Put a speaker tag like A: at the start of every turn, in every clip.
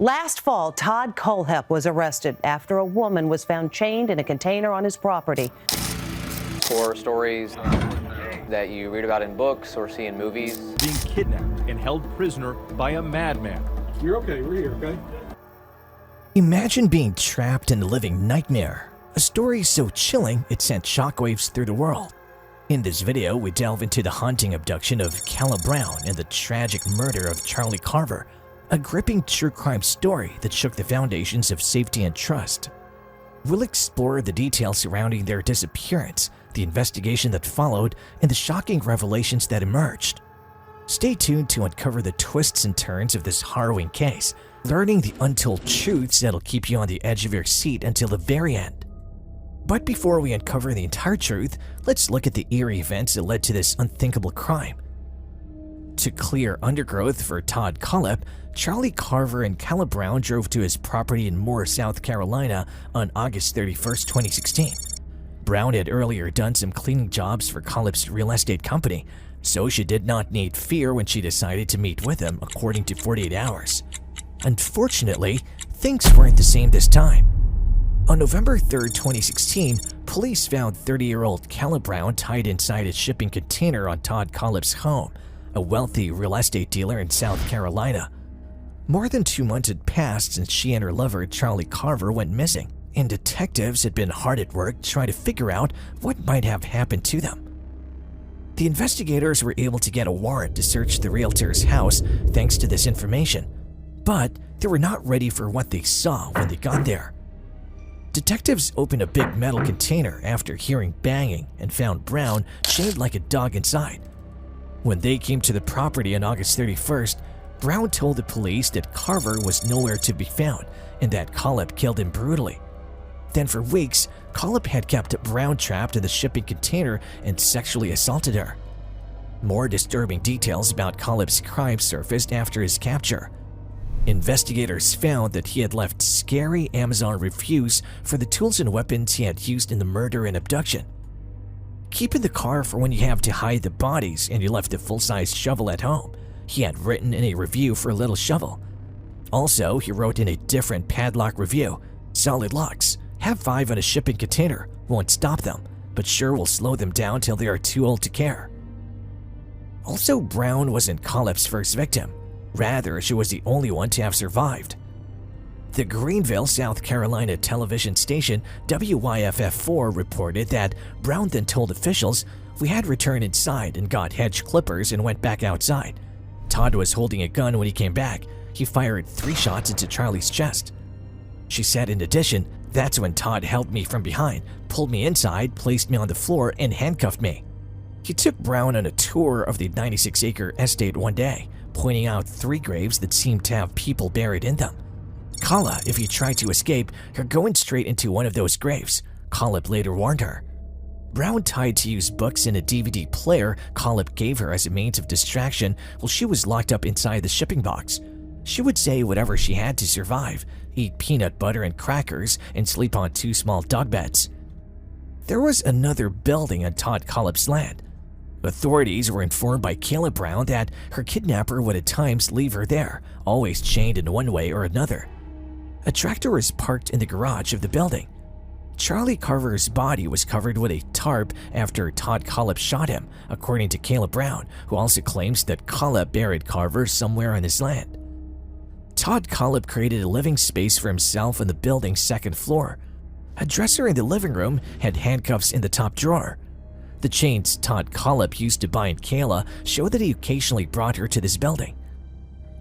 A: Last fall, Todd Kohlhepp was arrested after a woman was found chained in a container on his property.
B: Horror stories that you read about in books or see in movies.
C: Being kidnapped and held prisoner by a madman.
D: You're okay, we're here, okay?
E: Imagine being trapped in a living nightmare. A story so chilling it sent shockwaves through the world. In this video, we delve into the haunting abduction of Calla Brown and the tragic murder of Charlie Carver, a gripping true crime story that shook the foundations of safety and trust. We'll explore the details surrounding their disappearance, the investigation that followed, and the shocking revelations that emerged. Stay tuned to uncover the twists and turns of this harrowing case, learning the untold truths that'll keep you on the edge of your seat until the very end. But before we uncover the entire truth, let's look at the eerie events that led to this unthinkable crime. To clear undergrowth for Todd Kohlhepp, Charlie Carver and Calla Brown drove to his property in Moore, South Carolina on August 31, 2016. Brown had earlier done some cleaning jobs for Kohlhepp's real estate company, so she did not need fear when she decided to meet with him, according to 48 Hours. Unfortunately, things weren't the same this time. On November 3, 2016, police found 30-year-old Calla Brown tied inside a shipping container on Todd Kohlhepp's home, a wealthy real estate dealer in South Carolina. More than 2 months had passed since she and her lover, Charlie Carver, went missing, and detectives had been hard at work trying to figure out what might have happened to them. The investigators were able to get a warrant to search the realtor's house thanks to this information, but they were not ready for what they saw when they got there. Detectives opened a big metal container after hearing banging and found Brown chained like a dog inside. When they came to the property on August 31st, Brown told the police that Carver was nowhere to be found and that Kohlhepp killed him brutally. Then for weeks, Kohlhepp had kept Brown trapped in the shipping container and sexually assaulted her. More disturbing details about Kohlhepp's crime surfaced after his capture. Investigators found that he had left scary Amazon reviews for the tools and weapons he had used in the murder and abduction. Keep in the car for when you have to hide the bodies and you left a full-size shovel at home, he had written in a review for Little Shovel. Also, he wrote in a different padlock review, "Solid locks, have 5 on a shipping container, won't stop them, but sure will slow them down till they are too old to care." Also, Brown wasn't Kohlhepp's first victim. Rather, she was the only one to have survived. The Greenville, South Carolina television station WYFF4 reported that Brown then told officials, "We had returned inside and got hedge clippers and went back outside. Todd was holding a gun when he came back. He fired 3 shots into Charlie's chest." She said in addition, "That's when Todd held me from behind, pulled me inside, placed me on the floor, and handcuffed me." He took Brown on a tour of the 96-acre estate one day, pointing out 3 graves that seemed to have people buried in them. "Calla, if you try to escape, you're going straight into one of those graves," Kohlhepp later warned her. Brown tried to use books and a DVD player Kohlhepp gave her as a means of distraction while she was locked up inside the shipping box. She would say whatever she had to survive, eat peanut butter and crackers, and sleep on 2 small dog beds. There was another building on Todd Kohlhepp's land. Authorities were informed by Calla Brown that her kidnapper would at times leave her there, always chained in one way or another. A tractor was parked in the garage of the building. Charlie Carver's body was covered with a tarp after Todd Kohlhepp shot him, according to Calla Brown, who also claims that Kohlhepp buried Carver somewhere on his land. Todd Kohlhepp created a living space for himself on the building's 2nd floor. A dresser in the living room had handcuffs in the top drawer. The chains Todd Kohlhepp used to bind Calla show that he occasionally brought her to this building.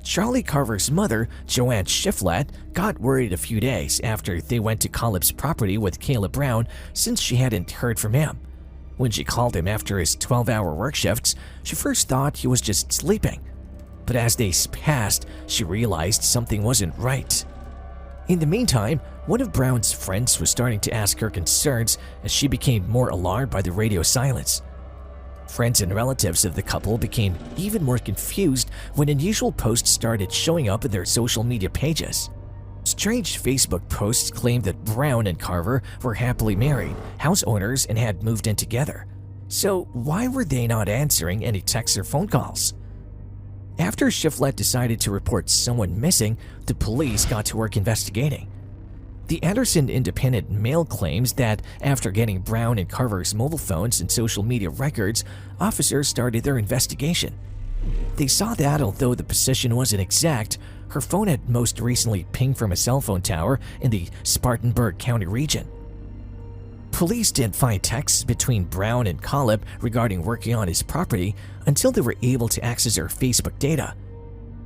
E: Charlie Carver's mother, Joanne Shiflett, got worried a few days after they went to Kohlhepp's property with Calla Brown since she hadn't heard from him. When she called him after his 12-hour work shifts, she first thought he was just sleeping. But as days passed, she realized something wasn't right. In the meantime, one of Brown's friends was starting to ask her concerns as she became more alarmed by the radio silence. Friends and relatives of the couple became even more confused when unusual posts started showing up in their social media pages. Strange Facebook posts claimed that Brown and Carver were happily married, house owners, and had moved in together. So why were they not answering any texts or phone calls? After Shiflett decided to report someone missing, the police got to work investigating. The Anderson Independent Mail claims that after getting Brown and Carver's mobile phones and social media records, officers started their investigation. They saw that although the position wasn't exact, her phone had most recently pinged from a cell phone tower in the Spartanburg County region. Police didn't find texts between Brown and Kohlhepp regarding working on his property until they were able to access her Facebook data.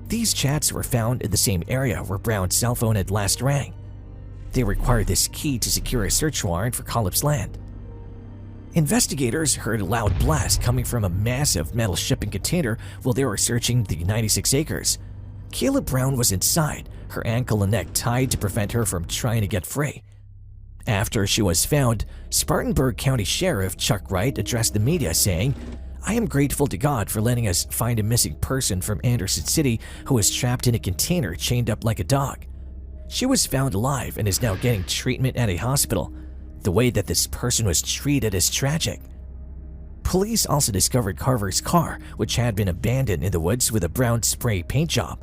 E: These chats were found in the same area where Brown's cell phone had last rang. They required this key to secure a search warrant for Kohlhepp's land. Investigators heard a loud blast coming from a massive metal shipping container while they were searching the 96 acres. Kayla Brown was inside, her ankle and neck tied to prevent her from trying to get free. After she was found, Spartanburg County Sheriff Chuck Wright addressed the media saying, "I am grateful to God for letting us find a missing person from Anderson City who was trapped in a container chained up like a dog. She was found alive and is now getting treatment at a hospital. The way that this person was treated is tragic." Police also discovered Carver's car, which had been abandoned in the woods with a brown spray paint job.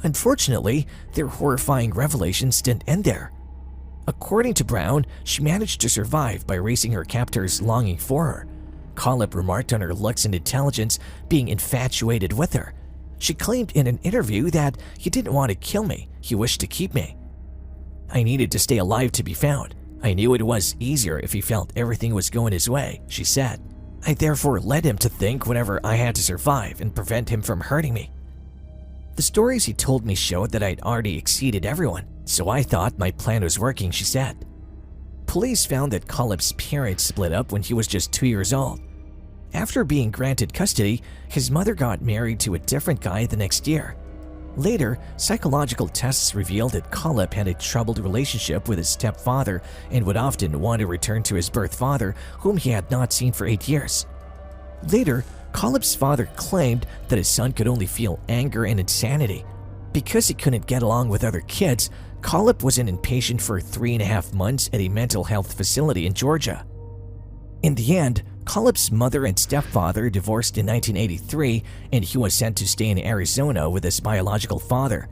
E: Unfortunately, their horrifying revelations didn't end there. According to Brown, she managed to survive by raising her captors' longing for her. Kohlhepp remarked on her looks and intelligence, being infatuated with her. She claimed in an interview that he didn't want to kill me, he wished to keep me. "I needed to stay alive to be found. I knew it was easier if he felt everything was going his way," she said. "I therefore led him to think whatever I had to survive and prevent him from hurting me. The stories he told me showed that I'd already exceeded everyone, so I thought my plan was working," she said. Police found that Kohlhepp's parents split up when he was just 2 years old. After being granted custody, his mother got married to a different guy the next year. Later, psychological tests revealed that Kohlhepp had a troubled relationship with his stepfather and would often want to return to his birth father, whom he had not seen for 8 years. Later, Kohlhepp's father claimed that his son could only feel anger and insanity. Because he couldn't get along with other kids, Kohlhepp was an inpatient for 3.5 months at a mental health facility in Georgia. In the end, Kohlhepp's mother and stepfather divorced in 1983, and he was sent to stay in Arizona with his biological father.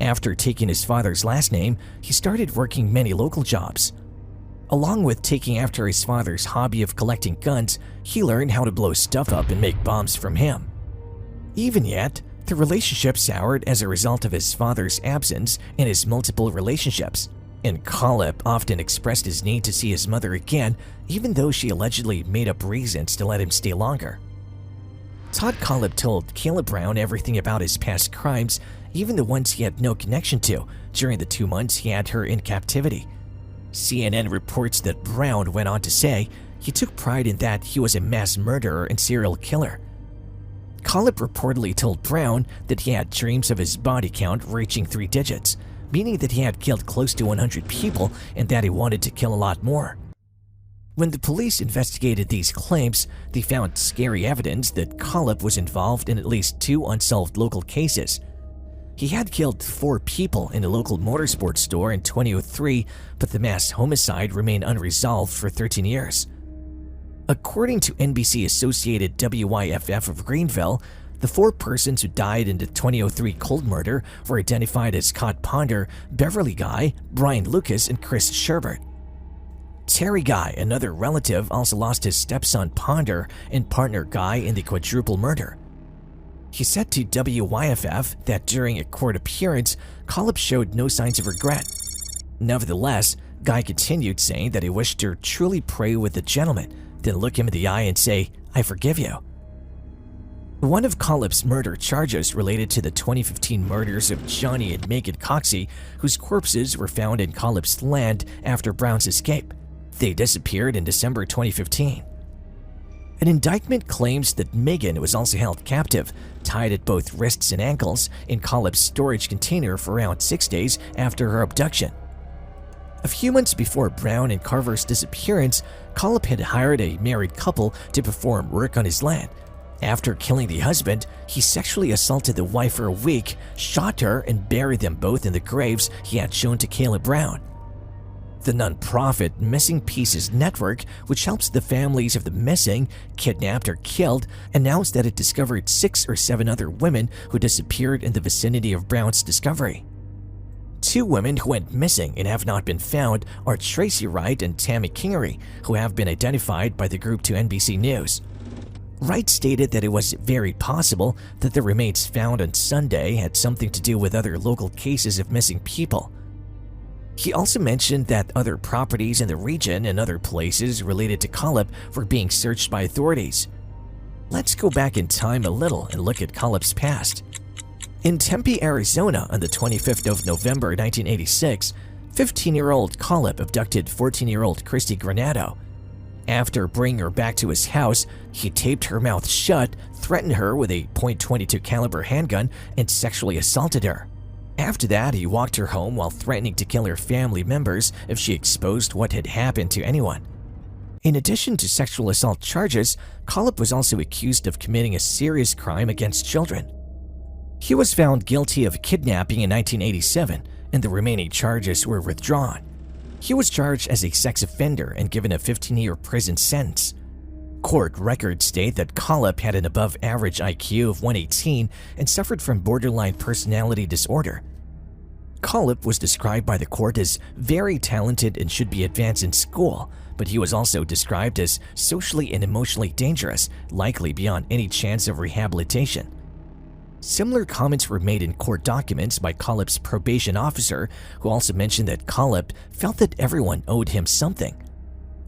E: After taking his father's last name, he started working many local jobs. Along with taking after his father's hobby of collecting guns, he learned how to blow stuff up and make bombs from him. Even yet, the relationship soured as a result of his father's absence and his multiple relationships, and Kohlhepp often expressed his need to see his mother again, even though she allegedly made up reasons to let him stay longer. Todd Kohlhepp told Kayla Brown everything about his past crimes, even the ones he had no connection to, during the 2 months he had her in captivity. CNN reports that Brown went on to say he took pride in that he was a mass murderer and serial killer. Kohlhepp reportedly told Brown that he had dreams of his body count reaching 3 digits, meaning that he had killed close to 100 people and that he wanted to kill a lot more. When the police investigated these claims, they found scary evidence that Kohlhepp was involved in at least 2 unsolved local cases. He had killed 4 people in a local motorsports store in 2003, but the mass homicide remained unresolved for 13 years. According to NBC Associated WYFF of Greenville, the 4 persons who died in the 2003 cold murder were identified as Scott Ponder, Beverly Guy, Brian Lucas, and Chris Sherbert. Terry Guy, another relative, also lost his stepson Ponder and partner Guy in the quadruple murder. He said to WYFF that during a court appearance, Kohlhepp showed no signs of regret. Nevertheless, Guy continued saying that he wished to truly pray with the gentleman, then look him in the eye and say, "I forgive you." One of Kohlhepp's murder charges related to the 2015 murders of Johnny and Megan Coxey, whose corpses were found in Kohlhepp's land after Brown's escape. They disappeared in December 2015. An indictment claims that Megan was also held captive, tied at both wrists and ankles, in Kohlhepp's storage container for around 6 days after her abduction. A few months before Brown and Carver's disappearance, Kohlhepp had hired a married couple to perform work on his land. After killing the husband, he sexually assaulted the wife for a week, shot her, and buried them both in the graves he had shown to Kayla Brown. The nonprofit Missing Pieces Network, which helps the families of the missing, kidnapped, or killed, announced that it discovered 6 or 7 other women who disappeared in the vicinity of Brown's discovery. 2 women who went missing and have not been found are Tracy Wright and Tammy Kingery, who have been identified by the group to NBC News. Wright stated that it was very possible that the remains found on Sunday had something to do with other local cases of missing people. He also mentioned that other properties in the region and other places related to Kohlhepp were being searched by authorities. Let's go back in time a little and look at Kohlhepp's past. In Tempe, Arizona, on the 25th of November 1986, 15-year-old Kohlhepp abducted 14-year-old Christy Granado. After bringing her back to his house, he taped her mouth shut, threatened her with a .22 caliber handgun, and sexually assaulted her. After that, he walked her home while threatening to kill her family members if she exposed what had happened to anyone. In addition to sexual assault charges, Kohlhepp was also accused of committing a serious crime against children. He was found guilty of kidnapping in 1987, and the remaining charges were withdrawn. He was charged as a sex offender and given a 15-year prison sentence. Court records state that Kohlhepp had an above-average IQ of 118 and suffered from borderline personality disorder. Kohlhepp was described by the court as very talented and should be advanced in school, but he was also described as socially and emotionally dangerous, likely beyond any chance of rehabilitation. Similar comments were made in court documents by Kohlhepp's probation officer, who also mentioned that Kohlhepp felt that everyone owed him something.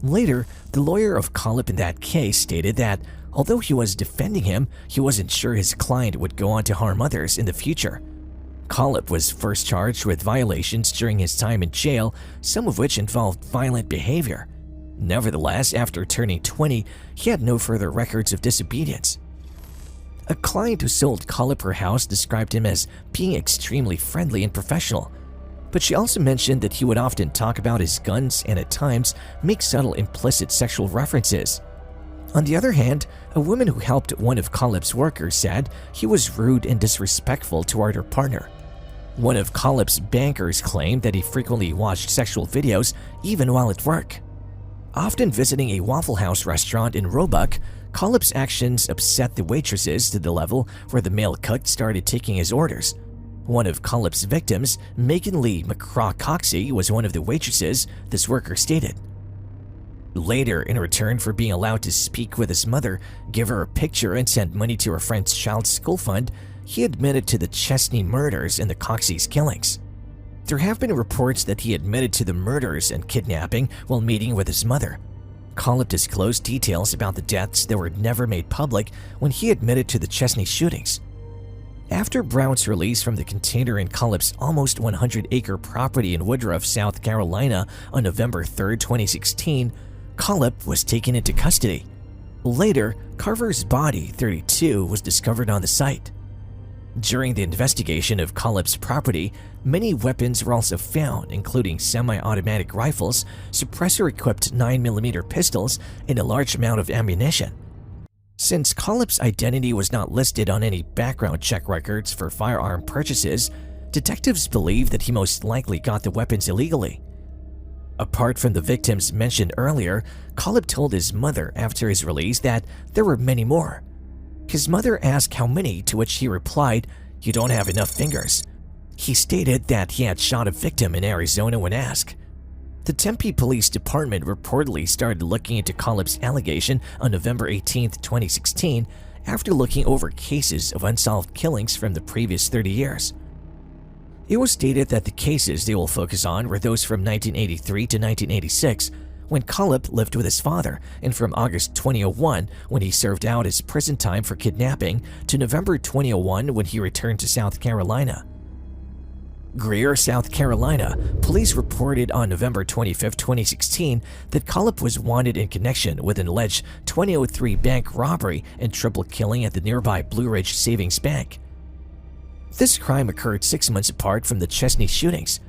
E: Later, the lawyer of Kohlhepp in that case stated that, although he was defending him, he wasn't sure his client would go on to harm others in the future. Kohlhepp was first charged with violations during his time in jail, some of which involved violent behavior. Nevertheless, after turning 20, he had no further records of disobedience. A client who sold Kohlhepp her house described him as being extremely friendly and professional, but she also mentioned that he would often talk about his guns and at times make subtle implicit sexual references. On the other hand, a woman who helped one of Kohlhepp's workers said he was rude and disrespectful toward her partner. One of Kohlhepp's bankers claimed that he frequently watched sexual videos even while at work. Often visiting a Waffle House restaurant in Roebuck, Kohlhepp's actions upset the waitresses to the level where the male cook started taking his orders. One of Kohlhepp's victims, Megan Lee McCraw-Coxey, was one of the waitresses, this worker stated. Later, in return for being allowed to speak with his mother, give her a picture, and send money to her friend's child's school fund, he admitted to the Chesney murders and the Coxey's killings. There have been reports that he admitted to the murders and kidnapping while meeting with his mother. Kohlhepp disclosed details about the deaths that were never made public when he admitted to the Chesney shootings. After Brown's release from the container in Kohlhepp's almost 100-acre property in Woodruff, South Carolina on November 3, 2016, Kohlhepp was taken into custody. Later, Carver's body, 32, was discovered on the site. During the investigation of Kohlhepp's property, many weapons were also found, including semi-automatic rifles, suppressor-equipped 9mm pistols, and a large amount of ammunition. Since Kohlhepp's identity was not listed on any background check records for firearm purchases, detectives believe that he most likely got the weapons illegally. Apart from the victims mentioned earlier, Kohlhepp told his mother after his release that there were many more. His mother asked how many, to which he replied, "You don't have enough fingers." He stated that he had shot a victim in Arizona when asked. The Tempe Police Department reportedly started looking into Kohlhepp's allegation on November 18, 2016, after looking over cases of unsolved killings from the previous 30 years. It was stated that the cases they will focus on were those from 1983 to 1986, when Kohlhepp lived with his father, and from August 2001, when he served out his prison time for kidnapping, to November 2001, when he returned to South Carolina. Greer, South Carolina, police reported on November 25, 2016 that Kohlhepp was wanted in connection with an alleged 2003 bank robbery and triple killing at the nearby Blue Ridge Savings Bank. This crime occurred 6 months apart from the Chesney shootings.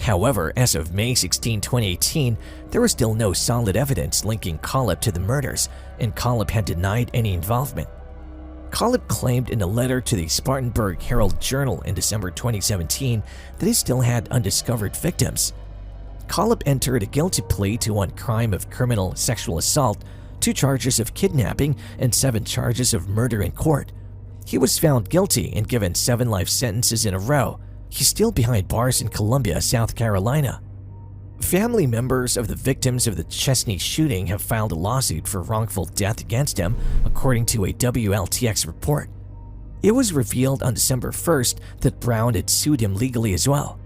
E: However, as of May 16, 2018, there was still no solid evidence linking Kohlhepp to the murders, and Kohlhepp had denied any involvement. Kohlhepp claimed in a letter to the Spartanburg Herald Journal in December 2017 that he still had undiscovered victims. Kohlhepp entered a guilty plea to 1 crime of criminal sexual assault, 2 charges of kidnapping, and 7 charges of murder in court. He was found guilty and given 7 life sentences in a row. He's still behind bars in Columbia, South Carolina. Family members of the victims of the Chesney shooting have filed a lawsuit for wrongful death against him, according to a WLTX report. It was revealed on December 1st that Brown had sued him legally as well.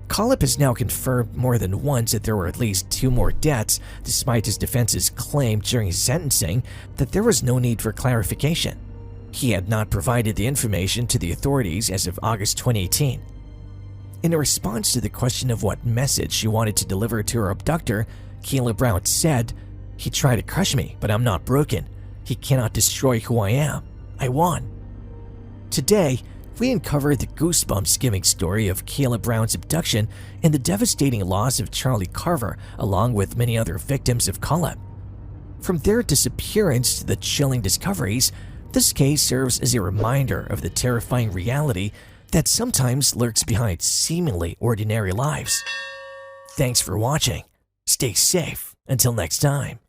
E: Kohlhepp has now confirmed more than once that there were at least 2 more deaths, despite his defense's claim during his sentencing that there was no need for clarification. He had not provided the information to the authorities as of August 2018. In a response to the question of what message she wanted to deliver to her abductor, Kayla Brown said, "He tried to crush me, but I'm not broken. He cannot destroy who I am. I won." Today, we uncovered the goosebumps-giving story of Kayla Brown's abduction and the devastating loss of Charlie Carver, along with many other victims of Kohlhepp. From their disappearance to the chilling discoveries, this case serves as a reminder of the terrifying reality that sometimes lurks behind seemingly ordinary lives. Thanks for watching. Stay safe until next time.